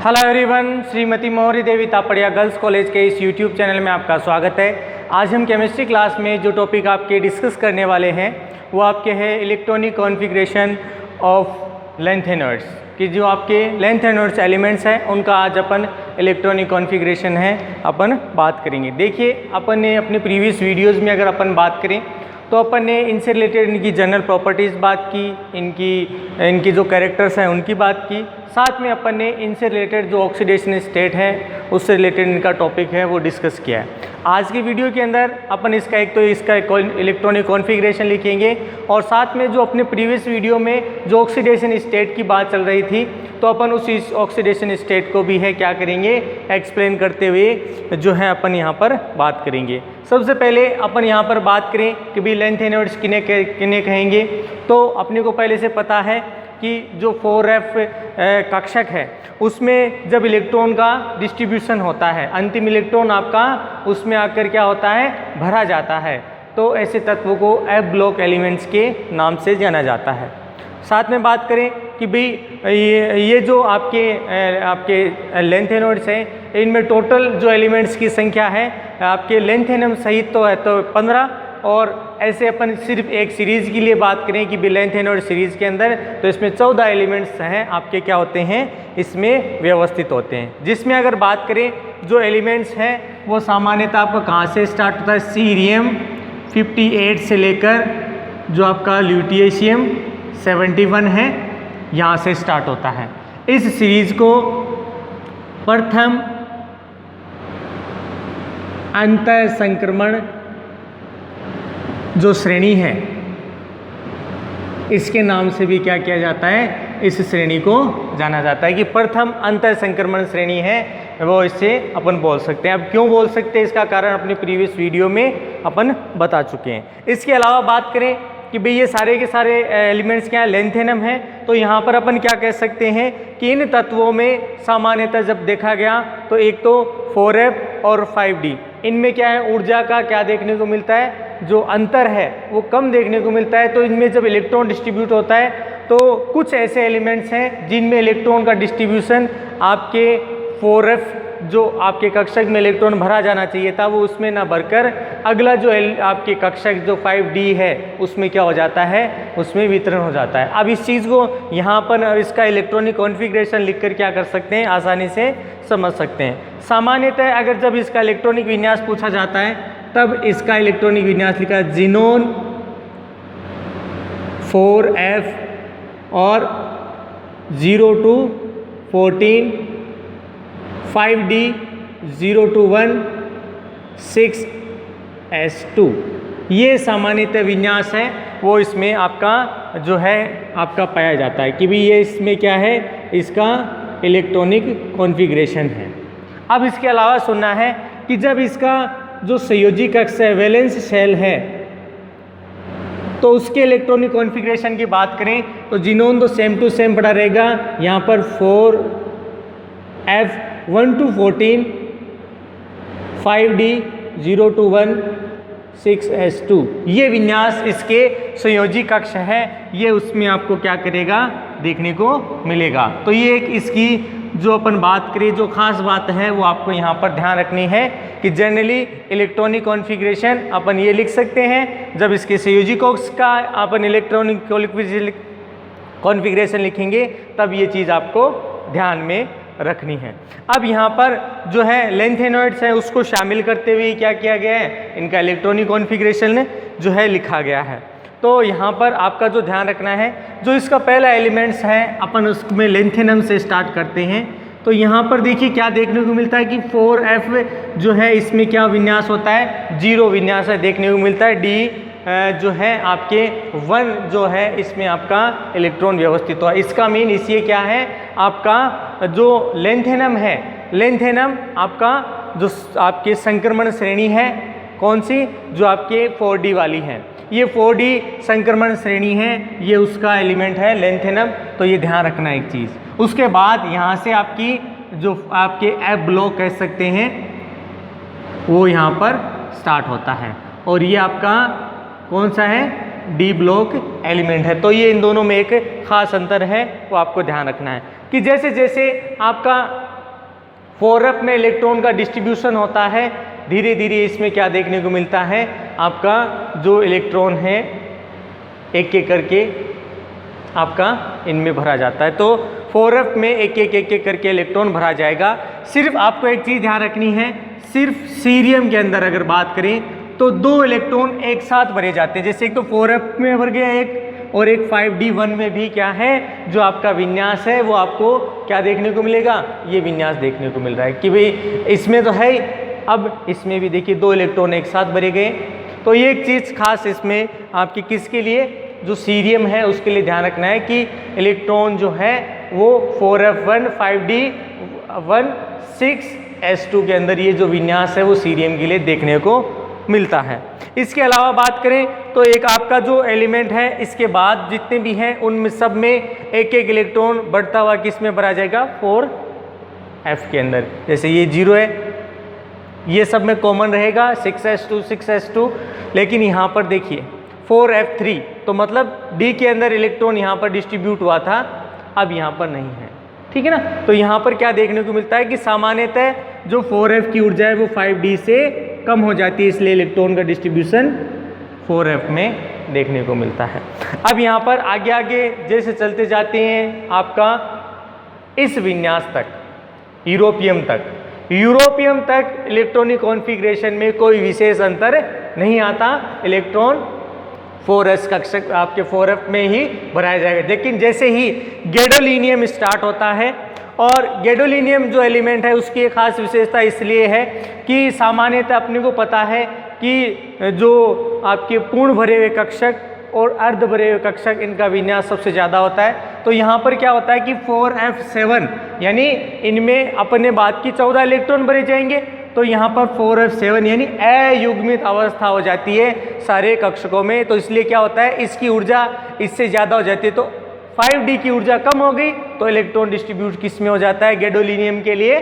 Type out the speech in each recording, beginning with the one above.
Hello everyone, Shrimati Maurya देवी Tapadia girls college के इस YouTube channel में आपका स्वागत है। आज हम केमिस्ट्री क्लास में जो टॉपिक आपके डिस्कस करने वाले हैं वो आपके हैं इलेक्ट्रॉनिक कॉन्फ़िगरेशन ऑफ लेंथेनर्स, कि जो आपके लेंथेनर्स एलिमेंट्स हैं उनका आज अपन इलेक्ट्रॉनिक कॉन्फ़िगरेशन है अपन बात करेंगे। देखिए, अपन ने अपने प्रीवियस वीडियोज़ में अगर अपन बात करें तो अपन ने इनसे रिलेटेड इनकी जनरल प्रॉपर्टीज़ बात की, इनकी जो कैरेक्टर्स हैं उनकी बात की, साथ में अपन ने इनसे रिलेटेड जो ऑक्सीडेशन स्टेट है उससे रिलेटेड इनका टॉपिक है वो डिस्कस किया है। आज की वीडियो के अंदर अपन इसका इलेक्ट्रॉनिक कॉन्फ़िगरेशन लिखेंगे और साथ में जो अपने प्रीवियस वीडियो में जो ऑक्सीडेशन स्टेट की बात चल रही थी तो अपन उस ऑक्सीडेशन स्टेट को भी है क्या करेंगे, एक्सप्लेन करते हुए जो है अपन यहाँ पर बात करेंगे। सबसे पहले अपन यहाँ पर बात करें कि भाई लेंथेनर्स किन्हें कहेंगे, तो अपने को पहले से पता है कि जो 4f कक्षक है उसमें जब इलेक्ट्रॉन का डिस्ट्रीब्यूशन होता है, अंतिम इलेक्ट्रॉन आपका उसमें आकर क्या होता है, भरा जाता है, तो ऐसे तत्वों को f ब्लॉक एलिमेंट्स के नाम से जाना जाता है। साथ में बात करें कि भाई ये जो आपके लेंथेनर्स हैं इनमें टोटल जो एलिमेंट्स की संख्या है आपके लेंथेनम सहित तो है तो 15, और ऐसे अपन सिर्फ एक सीरीज़ के लिए बात करें कि लेंथेनर्स सीरीज़ के अंदर तो इसमें 14 एलिमेंट्स हैं आपके क्या होते हैं, इसमें व्यवस्थित होते हैं। जिसमें अगर बात करें जो एलिमेंट्स हैं वो सामान्यतः आपका कहाँ से स्टार्ट होता है, सीरियम 58 से लेकर जो आपका ल्यूटियशियम 71 है यहाँ से स्टार्ट होता है। इस सीरीज को प्रथम अंतर संक्रमण जो श्रेणी है इसके नाम से भी क्या किया जाता है, इस श्रेणी को जाना जाता है कि प्रथम अंतर संक्रमण श्रेणी है, वो इससे अपन बोल सकते हैं। अब क्यों बोल सकते हैं इसका कारण अपने प्रीवियस वीडियो में अपन बता चुके हैं। इसके अलावा बात करें कि भाई ये सारे के सारे एलिमेंट्स क्या लेंथेनम है, तो यहाँ पर अपन क्या कह सकते हैं कि इन तत्वों में सामान्यतः जब देखा गया तो एक तो 4f और 5d, इनमें क्या है ऊर्जा का क्या देखने को मिलता है, जो अंतर है वो कम देखने को मिलता है। तो इनमें जब इलेक्ट्रॉन डिस्ट्रीब्यूट होता है तो कुछ ऐसे एलिमेंट्स हैं जिनमें इलेक्ट्रॉन का डिस्ट्रीब्यूशन आपके 4f जो आपके कक्षक में इलेक्ट्रॉन भरा जाना चाहिए था वो उसमें ना भरकर अगला जो आपके कक्षक जो 5d है उसमें क्या हो जाता है, उसमें वितरण हो जाता है। अब इस चीज़ को यहाँ पर इसका इलेक्ट्रॉनिक कॉन्फ़िगरेशन लिखकर क्या कर सकते हैं, आसानी से समझ सकते हैं। सामान्यतः अगर जब इसका इलेक्ट्रॉनिक विन्यास पूछा जाता है तब इसका इलेक्ट्रॉनिक विन्यास लिखा है ज़ीनोन 4f और 0 to 14 5d 0 to 1 6s2, ये सामान्यतः विन्यास है वो इसमें आपका जो है आपका पाया जाता है कि भी ये इसमें क्या है, इसका इलेक्ट्रॉनिक कॉन्फ़िगरेशन है। अब इसके अलावा सुनना है कि जब इसका जो संयोजी कक्ष है वैलेंस शेल है तो उसके इलेक्ट्रॉनिक कॉन्फ़िगरेशन की बात करें तो जीनोन तो सेम टू सेम पड़ा रहेगा, यहाँ पर 4f 1 to 14 5d 0 to 1 6s2, ये विन्यास इसके संयोजी कक्ष है, ये उसमें आपको क्या करेगा, देखने को मिलेगा। तो ये एक इसकी जो अपन बात करें जो खास बात है वो आपको यहाँ पर ध्यान रखनी है कि जनरली इलेक्ट्रॉनिक कॉन्फ़िगरेशन अपन ये लिख सकते हैं, जब इसके संयोजी कक्ष का अपन इलेक्ट्रॉनिक कॉन्फ़िगरेशन लिखेंगे तब ये चीज़ आपको ध्यान में रखनी है। अब यहाँ पर जो है लेंथेनॉइड्स है उसको शामिल करते हुए क्या किया गया है, इनका इलेक्ट्रॉनिक कॉन्फ़िगरेशन जो है लिखा गया है। तो यहाँ पर आपका जो ध्यान रखना है, जो इसका पहला एलिमेंट्स है अपन उसमें लेंथेनम से स्टार्ट करते हैं, तो यहाँ पर देखिए क्या देखने को मिलता है कि 4f जो है इसमें क्या विन्यास होता है, 0 विन्यास है देखने को मिलता है। d जो है आपके 1 जो है इसमें आपका इलेक्ट्रॉन व्यवस्थित हुआ। इसका मीन इसलिए क्या है, आपका जो लेंथेनम है, लेंथेनम आपका जो आपके संक्रमण श्रेणी है कौन सी, जो आपके 4d वाली है, ये 4d संक्रमण श्रेणी है, ये उसका एलिमेंट है लेंथेनम। तो ये ध्यान रखना एक चीज़। उसके बाद यहाँ से आपकी जो आपके f ब्लॉक कह सकते हैं वो यहाँ पर स्टार्ट होता है और ये आपका कौन सा है, डी ब्लॉक एलिमेंट है। तो ये इन दोनों में एक खास अंतर है वो आपको ध्यान रखना है कि जैसे जैसे आपका 4f में इलेक्ट्रॉन का डिस्ट्रीब्यूशन होता है, धीरे धीरे इसमें क्या देखने को मिलता है, आपका जो इलेक्ट्रॉन है एक एक करके आपका इनमें भरा जाता है। तो 4f में एक एक करके इलेक्ट्रॉन भरा जाएगा। सिर्फ आपको एक चीज़ ध्यान रखनी है, सिर्फ सीरियम के अंदर अगर बात करें तो 2 इलेक्ट्रॉन एक साथ भरे जाते हैं। जैसे एक तो 4f में भर गया एक, और एक 5d1 में भी क्या है, जो आपका विन्यास है वो आपको क्या देखने को मिलेगा, ये विन्यास देखने को मिल रहा है कि भाई इसमें तो है, अब इसमें भी देखिए 2 इलेक्ट्रॉन एक साथ भरे गए। तो ये एक चीज़ खास इसमें आपकी किसके लिए, जो सीरियम है उसके लिए ध्यान रखना है कि इलेक्ट्रॉन जो है वो 4f1 5d1 6s2 के अंदर ये जो विन्यास है वो सीरियम के लिए देखने को मिलता है। इसके अलावा बात करें तो एक आपका जो एलिमेंट है, इसके बाद जितने भी हैं उनमें सब में एक एक इलेक्ट्रॉन बढ़ता हुआ किस में भरा जाएगा, 4f के अंदर। जैसे ये 0 है, ये सब में कॉमन रहेगा 6s2 6s2, लेकिन यहाँ पर देखिए 4f3, तो मतलब d के अंदर इलेक्ट्रॉन यहाँ पर डिस्ट्रीब्यूट हुआ था, अब यहाँ पर नहीं है, ठीक है ना। तो यहाँ पर क्या देखने को मिलता है कि सामान्यतः जो 4f की ऊर्जा है वो 5d से कम हो जाती है, इसलिए इलेक्ट्रॉन का डिस्ट्रीब्यूशन 4f में देखने को मिलता है। अब यहाँ पर आगे आगे जैसे चलते जाते हैं आपका इस विन्यास तक, यूरोपियम तक इलेक्ट्रॉनिक कॉन्फ़िगरेशन में कोई विशेष अंतर नहीं आता, इलेक्ट्रॉन 4s कक्षक आपके 4f में ही भराया जाएगा। लेकिन जैसे ही गैडोलीनियम स्टार्ट होता है, और गैडोलीनियम जो एलिमेंट है उसकी एक खास विशेषता इसलिए है कि सामान्यतः अपने को पता है कि जो आपके पूर्ण भरे हुए कक्षक और अर्ध भरे हुए कक्षक, इनका विन्यास सबसे ज़्यादा होता है। तो यहाँ पर क्या होता है कि 4f7 यानी इनमें अपने बाद की 14 इलेक्ट्रॉन भरे जाएंगे, तो यहाँ पर 4f7 यानी अयुग्मित अवस्था हो जाती है सारे कक्षकों में। तो इसलिए क्या होता है, इसकी ऊर्जा इससे ज़्यादा हो जाती है, तो 5d की ऊर्जा कम हो गई तो इलेक्ट्रॉन डिस्ट्रीब्यूट किस में हो जाता है, गैडोलीनियम के लिए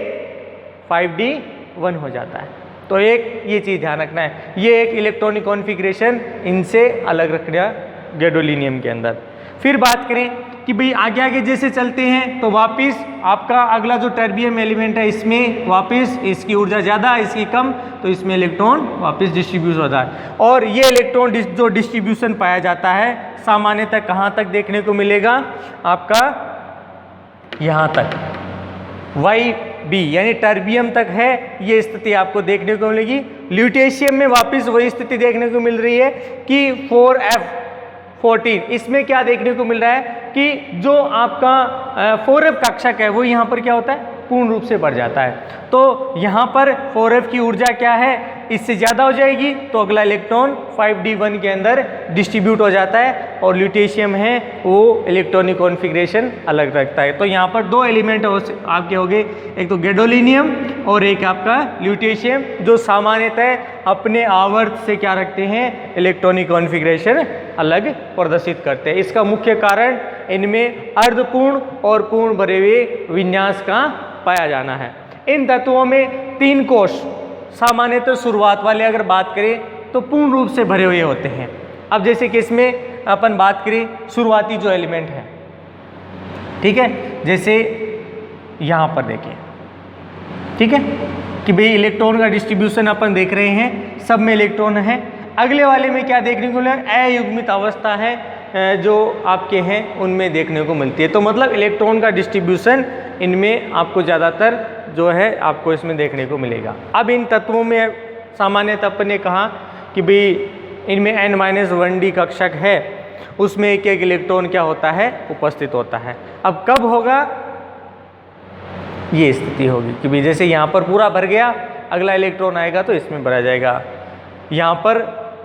5d1 हो जाता है। तो एक ये चीज़ ध्यान रखना है, ये एक इलेक्ट्रॉनिक कॉन्फ़िगरेशन इनसे अलग रखना गैडोलीनियम के अंदर। फिर बात करें कि भाई आगे आगे जैसे चलते हैं तो वापस आपका अगला जो टर्बियम एलिमेंट है, इसमें वापस इसकी ऊर्जा ज़्यादा इसकी कम, तो इसमें इलेक्ट्रॉन वापस डिस्ट्रीब्यूट होता है। और ये इलेक्ट्रॉन जो डिस्ट्रीब्यूशन पाया जाता है सामान्यतः कहाँ तक देखने को मिलेगा, आपका यहाँ तक YB यानी टर्बियम तक है, ये स्थिति आपको देखने को मिलेगी। ल्यूटेशियम में वापस वही स्थिति देखने को मिल रही है कि 4f14, इसमें क्या देखने को मिल रहा है कि जो आपका 4f कक्षक है वो यहाँ पर क्या होता है, पूर्ण रूप से बढ़ जाता है। तो यहाँ पर 4f की ऊर्जा क्या है, इससे ज़्यादा हो जाएगी, तो अगला इलेक्ट्रॉन 5d1 के अंदर डिस्ट्रीब्यूट हो जाता है, और ल्यूटेशियम है वो इलेक्ट्रॉनिक कॉन्फ़िगरेशन अलग रखता है। तो यहाँ पर 2 एलिमेंट आपके हो गए, एक तो गैडोलीनियम और एक आपका ल्यूटेशियम, जो सामान्यतः अपने आवर्त से क्या रखते हैं, इलेक्ट्रॉनिक कॉन्फ़िगरेशन अलग प्रदर्शित करते हैं। इसका मुख्य कारण इनमें अर्धपूर्ण और पूर्ण भरे हुए विन्यास का पाया जाना है। इन तत्वों में 3 कोश सामान्यतः शुरुआत वाले अगर बात करें तो पूर्ण रूप से भरे हुए होते हैं। अब जैसे कि इसमें अपन बात करें शुरुआती जो एलिमेंट है, ठीक है, जैसे यहाँ पर देखिए, ठीक है कि भाई इलेक्ट्रॉन का डिस्ट्रीब्यूशन अपन देख रहे हैं, सब में इलेक्ट्रॉन है। अगले वाले में क्या देखने को मिलेगा, अयुग्मित अवस्था है जो आपके हैं उनमें देखने को मिलती है। तो मतलब इलेक्ट्रॉन का डिस्ट्रीब्यूशन इनमें आपको ज़्यादातर जो है आपको इसमें देखने को मिलेगा। अब इन तत्वों में सामान्यतः अपन ने कहा कि भाई इनमें n-1d कक्षक है, उसमें एक एक इलेक्ट्रॉन क्या होता है, उपस्थित होता है। अब कब होगा, ये स्थिति होगी कि भाई जैसे यहाँ पर पूरा भर गया, अगला इलेक्ट्रॉन आएगा तो इसमें भरा जाएगा। यहाँ पर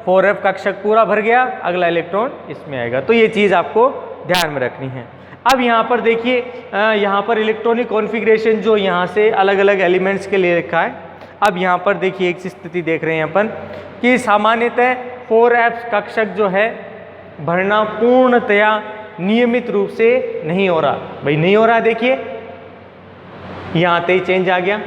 4f कक्षक पूरा भर गया, अगला इलेक्ट्रॉन इसमें आएगा। तो ये चीज़ आपको ध्यान में रखनी है। अब यहाँ पर देखिए, यहाँ पर इलेक्ट्रॉनिक कॉन्फ़िगरेशन जो यहाँ से अलग अलग एलिमेंट्स के लिए रखा है। अब यहाँ पर देखिए एक स्थिति देख रहे हैं अपन कि सामान्यतः 4f कक्षक जो है भरना पूर्णतया नियमित रूप से नहीं हो रहा। भाई नहीं हो रहा, देखिए यहाँ आते ही चेंज आ गया,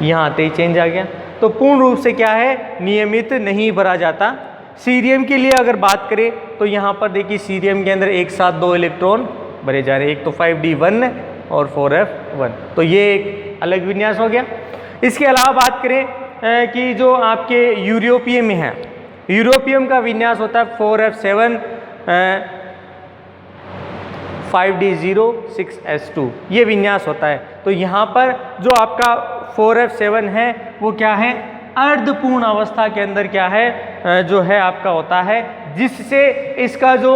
यहाँ आते ही चेंज आ गया। तो पूर्ण रूप से क्या है, नियमित नहीं भरा जाता। सीरियम के लिए अगर बात करें तो यहाँ पर देखिए सीरियम के अंदर एक साथ 2 इलेक्ट्रॉन भरे जा रहे हैं, एक तो 5d1 और 4f1। तो ये एक अलग विन्यास हो गया। इसके अलावा बात करें कि जो आपके यूरोपियम में है, यूरोपियम का विन्यास होता है 4f7 5d0 6s2, ये विन्यास होता है। तो यहाँ पर जो आपका 4f7 है वो क्या है, अर्धपूर्ण अवस्था के अंदर क्या है जो है आपका होता है, जिससे इसका जो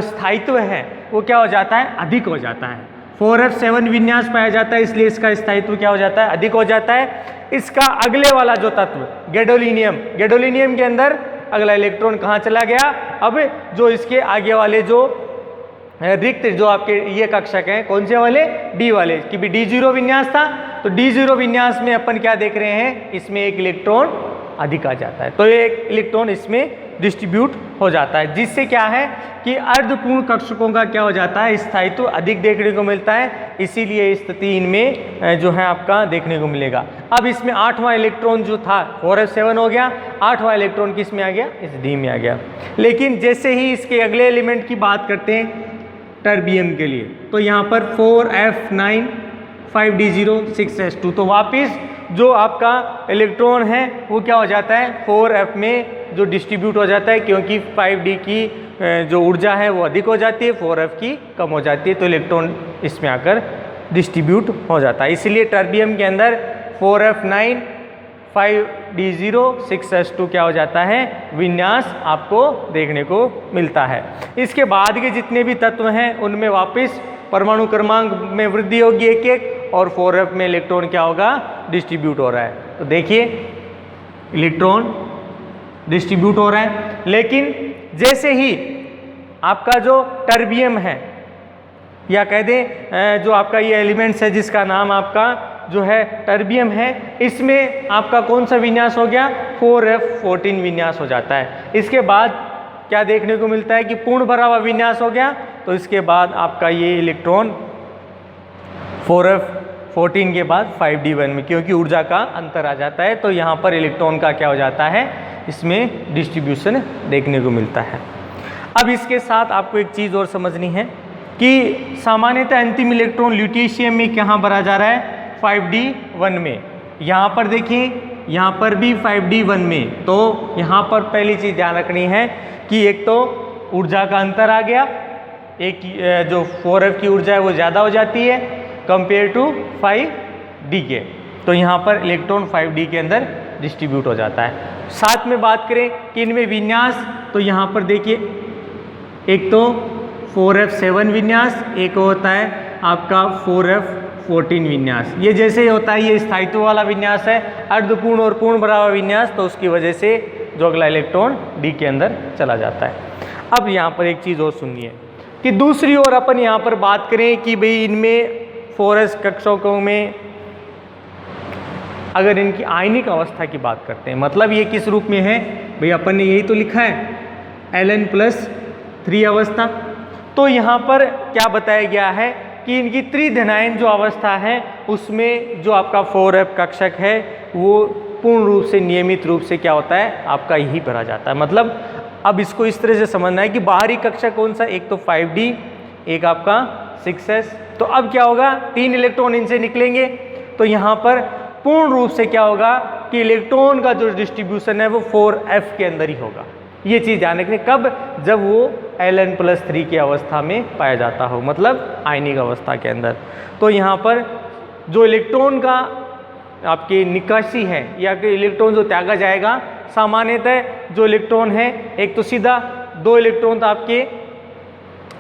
स्थायित्व है वो क्या हो जाता है, अधिक हो जाता है। 4f7 विन्यास पाया जाता है, इसलिए इसका स्थायित्व क्या हो जाता है, अधिक हो जाता है। इसका अगले वाला जो तत्व गैडोलिनियम, गैडोलिनियम के अंदर अगला इलेक्ट्रॉन कहाँ चला गया, अब जो इसके आगे वाले जो रिक्त जो आपके ये कक्षक हैं, कौन से वाले, डी वाले, कि भी D0 विन्यास था, तो D0 विन्यास में अपन क्या देख रहे हैं, इसमें एक इलेक्ट्रॉन अधिक आ जाता है, तो ये एक इलेक्ट्रॉन इसमें डिस्ट्रीब्यूट हो जाता है, जिससे क्या है कि अर्धपूर्ण कक्षकों का क्या हो जाता है, स्थायित्व अधिक देखने को मिलता है। इसीलिए इस स्थिति इनमें जो है आपका देखने को मिलेगा। अब इसमें 8वां इलेक्ट्रॉन जो था 4f7 हो गया, 8वां इलेक्ट्रॉन किस में आ गया, इस डी में आ गया। लेकिन जैसे ही इसके अगले एलिमेंट की बात करते हैं टर्बियम के लिए, तो यहाँ पर 4f9 5d0 6s2, तो वापिस जो आपका इलेक्ट्रॉन है वो क्या हो जाता है, 4f में जो डिस्ट्रीब्यूट हो जाता है, क्योंकि 5d की जो ऊर्जा है वो अधिक हो जाती है, 4f की कम हो जाती है, तो इलेक्ट्रॉन इसमें आकर डिस्ट्रीब्यूट हो जाता है। इसलिए टर्बियम के अंदर 4f9 5d0 6s2 क्या हो जाता है, विन्यास आपको देखने को मिलता है। इसके बाद के जितने भी तत्व हैं उनमें वापस परमाणु क्रमांक में वृद्धि होगी एक एक, और 4f में इलेक्ट्रॉन क्या होगा, डिस्ट्रीब्यूट हो रहा है। तो देखिए इलेक्ट्रॉन डिस्ट्रीब्यूट हो रहा है, लेकिन जैसे ही आपका जो टर्बियम है, या कह दें जो आपका ये एलिमेंट्स है जिसका नाम आपका जो है टर्बियम है, इसमें आपका कौन सा विन्यास हो गया, 4f14 विन्यास हो जाता है। इसके बाद क्या देखने को मिलता है कि पूर्ण भरा हुआ विन्यास हो गया, तो इसके बाद आपका ये इलेक्ट्रॉन 4f14 के बाद 5d1 में, क्योंकि ऊर्जा का अंतर आ जाता है, तो यहाँ पर इलेक्ट्रॉन का क्या हो जाता है, इसमें डिस्ट्रीब्यूशन देखने को मिलता है। अब इसके साथ आपको एक चीज़ और समझनी है कि सामान्यतः अंतिम इलेक्ट्रॉन ल्यूटेशियम में कहाँ भरा जा रहा है, 5d1 में। यहाँ पर देखिए, यहाँ पर भी 5d1 में, तो यहाँ पर पहली चीज़ ध्यान रखनी है कि एक तो ऊर्जा का अंतर आ गया, एक जो 4f की ऊर्जा है वो ज़्यादा हो जाती है कंपेयर टू 5d के, तो यहाँ पर इलेक्ट्रॉन 5d के अंदर डिस्ट्रीब्यूट हो जाता है। साथ में बात करें कि इनमें विन्यास, तो यहाँ पर देखिए एक तो 4f7 विन्यास, एक होता है आपका 4f14 विन्यास। ये जैसे होता है, ये स्थायित्व वाला विन्यास है, अर्धपूर्ण और पूर्ण भरा हुआ विन्यास, तो उसकी वजह से जो अगला इलेक्ट्रॉन डी के अंदर चला जाता है। अब यहाँ पर एक चीज़ और सुनिए कि दूसरी ओर अपन यहाँ पर बात करें कि भाई इनमें 4s कक्षकों में अगर इनकी आयनिक अवस्था की बात करते हैं, मतलब ये किस रूप में है, भाई अपन ने यही तो लिखा है Ln+3 अवस्था, तो यहाँ पर क्या बताया गया है कि इनकी त्रिधनायन जो अवस्था है उसमें जो आपका 4f कक्षक है वो पूर्ण रूप से नियमित रूप से क्या होता है, आपका यही भरा जाता है। मतलब अब इसको इस तरह से समझना है कि बाहरी कक्षक कौन सा, एक तो 5d, एक आपका 6s, तो अब क्या होगा, 3 इलेक्ट्रॉन इनसे निकलेंगे, तो यहाँ पर पूर्ण रूप से क्या होगा कि इलेक्ट्रॉन का जो डिस्ट्रीब्यूशन है वो 4f के अंदर ही होगा। ये चीज़ ध्यान रखनी, कब, जब वो Ln+3 की अवस्था में पाया जाता हो, मतलब आयनिक अवस्था के अंदर। तो यहाँ पर जो इलेक्ट्रॉन का आपकी निकासी है या कि इलेक्ट्रॉन जो त्यागा जाएगा, सामान्यतः जो इलेक्ट्रॉन है एक तो सीधा 2 इलेक्ट्रॉन तो आपके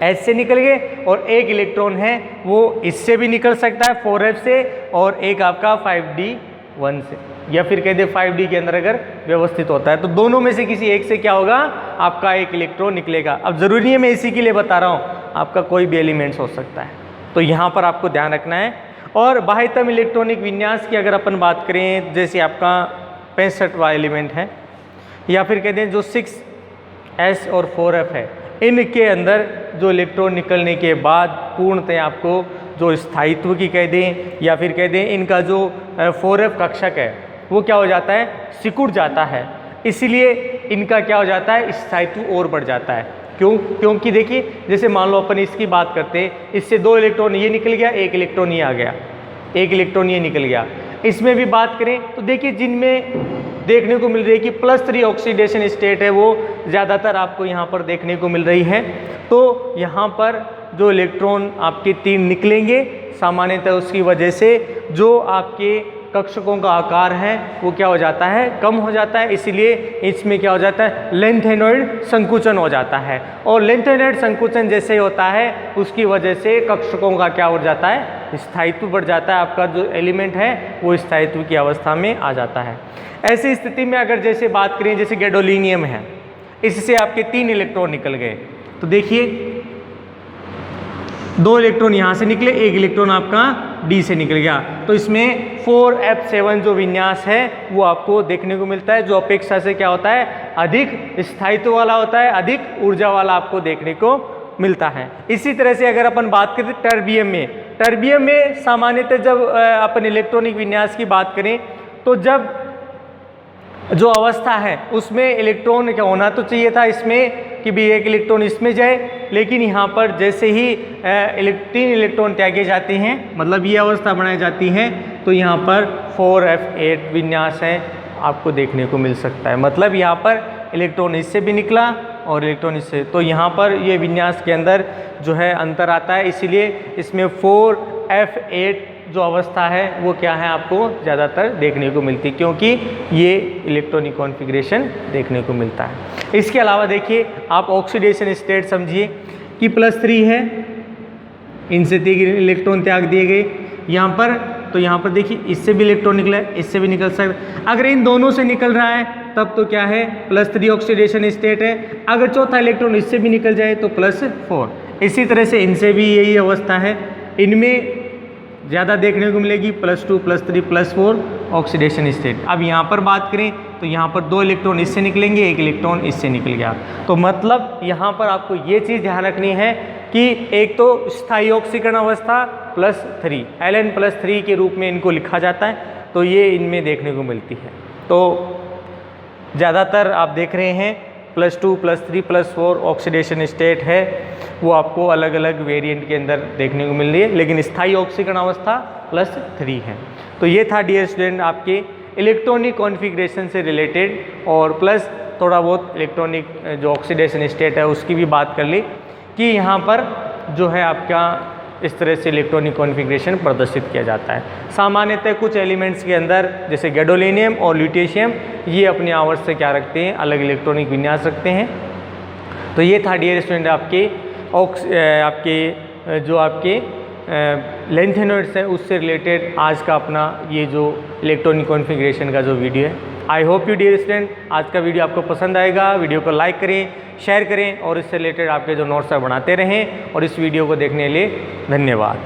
एच से निकल गए, और एक इलेक्ट्रॉन है वो इससे भी निकल सकता है 4f से, और एक आपका 5d1 से, या फिर कह दे 5d के अंदर अगर व्यवस्थित होता है, तो दोनों में से किसी एक से क्या होगा, आपका एक इलेक्ट्रॉन निकलेगा। अब ज़रूरी है मैं इसी के लिए बता रहा हूँ, आपका कोई भी एलिमेंट्स हो सकता है, तो यहाँ पर आपको ध्यान रखना है। और बाह्यतम इलेक्ट्रॉनिक विन्यास की अगर अपन बात करें, जैसे आपका 65वां एलिमेंट है, या फिर कहते हैं जो 6s और 4f है, इनके अंदर जो इलेक्ट्रॉन निकलने के बाद पूर्णतः आपको जो स्थायित्व की कह दें या फिर कह दें इनका जो 4f कक्षक है वो क्या हो जाता है, सिकुड़ जाता है। इसीलिए इनका क्या हो जाता है, स्थायित्व और बढ़ जाता है। क्योंकि देखिए, जैसे मान लो अपन इसकी बात करते हैं, इससे 2 इलेक्ट्रॉन ये निकल गया, एक इलेक्ट्रॉन ये आ गया, एक इलेक्ट्रॉन ये निकल गया। इसमें भी बात करें तो देखिए जिनमें देखने को मिल रही है कि +3 ऑक्सीडेशन स्टेट है वो ज़्यादातर आपको यहाँ पर देखने को मिल रही है। तो यहाँ पर जो इलेक्ट्रॉन आपके 3 निकलेंगे सामान्यतः उसकी वजह से जो आपके कक्षकों का आकार है वो क्या हो जाता है, कम हो जाता है। इसीलिए इसमें क्या हो जाता है, लेंथेनॉइड संकुचन हो जाता है। और लेंथेनॉइड संकुचन जैसे होता है उसकी वजह से कक्षकों का क्या हो जाता है, स्थायित्व बढ़ जाता है। आपका जो एलिमेंट है वो स्थायित्व की अवस्था में आ जाता है। ऐसी स्थिति में अगर जैसे बात करें जैसे गैडोलीनियम है, इससे आपके 3 इलेक्ट्रॉन निकल गए। तो देखिए 2 इलेक्ट्रॉन यहाँ से निकले, 1 इलेक्ट्रॉन आपका डी से निकल गया। तो इसमें 4f7 जो विन्यास है वो आपको देखने को मिलता है, जो अपेक्षा से क्या होता है, अधिक स्थायित्व वाला होता है, अधिक ऊर्जा वाला आपको देखने को मिलता है। इसी तरह से अगर अपन बात करें टर्बियम में सामान्यतः जब अपन इलेक्ट्रॉनिक विन्यास की बात करें तो जब जो अवस्था है उसमें इलेक्ट्रॉन क्या होना तो चाहिए था इसमें कि भी 1 इलेक्ट्रॉन इसमें जाए, लेकिन यहाँ पर जैसे ही 3 इलेक्ट्रॉन त्यागे जाते हैं, मतलब ये अवस्था बनाई जाती है, तो यहाँ पर 4f8 विन्यास है आपको देखने को मिल सकता है। मतलब यहाँ पर इलेक्ट्रॉन इससे भी निकला और इलेक्ट्रॉन इससे, तो यहाँ पर ये विन्यास के अंदर जो है अंतर आता है। इसीलिए इसमें 4f8 जो अवस्था है वो क्या है आपको ज़्यादातर देखने को मिलती है, क्योंकि ये इलेक्ट्रॉनिक कॉन्फ़िगरेशन देखने को मिलता है। इसके अलावा देखिए आप ऑक्सीडेशन स्टेट समझिए कि +3 है, इनसे 3 इलेक्ट्रॉन त्याग दिए गए यहाँ पर। तो यहाँ पर देखिए इससे भी इलेक्ट्रॉन निकला है, इससे भी निकल सकता है। अगर इन दोनों से निकल रहा है तब तो क्या है, +3 ऑक्सीडेशन स्टेट है। अगर चौथा इलेक्ट्रॉन इससे भी निकल जाए तो +4। इसी तरह से इनसे भी यही अवस्था है, इनमें ज़्यादा देखने को मिलेगी +2 +3 +4 ऑक्सीडेशन स्टेट। अब यहाँ पर बात करें तो यहाँ पर 2 इलेक्ट्रॉन इससे निकलेंगे, 1 इलेक्ट्रॉन इससे निकल गया। तो मतलब यहाँ पर आपको ये चीज़ ध्यान रखनी है कि एक तो स्थायी ऑक्सीकरण अवस्था +3 Ln+3 के रूप में इनको लिखा जाता है, तो ये इनमें देखने को मिलती है। तो ज़्यादातर आप देख रहे हैं +2 +3 +4 ऑक्सीडेशन स्टेट है वो आपको अलग अलग वेरिएंट के अंदर देखने को मिल रही है, लेकिन स्थायी ऑक्सीकरण अवस्था +3 है। तो ये था डियर स्टूडेंट आपके इलेक्ट्रॉनिक कॉन्फ़िगरेशन से रिलेटेड, और प्लस थोड़ा बहुत इलेक्ट्रॉनिक जो ऑक्सीडेशन स्टेट है उसकी भी बात कर ली कि यहाँ पर जो है आपका इस तरह से इलेक्ट्रॉनिक कॉन्फ़िगरेशन प्रदर्शित किया जाता है। सामान्यतः कुछ एलिमेंट्स के अंदर जैसे गैडोलीनियम और ल्यूटेशियम ये अपने आवर्त से क्या रखते हैं, अलग इलेक्ट्रॉनिक विन्यास रखते हैं। तो ये था डियर स्टूडेंट आपके जो आपके लेंथेनॉइड्स है उससे रिलेटेड आज का अपना ये जो इलेक्ट्रॉनिक कॉन्फ़िगरेशन का जो वीडियो है। I hope you dear student आज का वीडियो आपको पसंद आएगा। वीडियो को लाइक करें, शेयर करें और इससे रिलेटेड आपके जो नोट्स है बनाते रहें। और इस वीडियो को देखने के लिए धन्यवाद।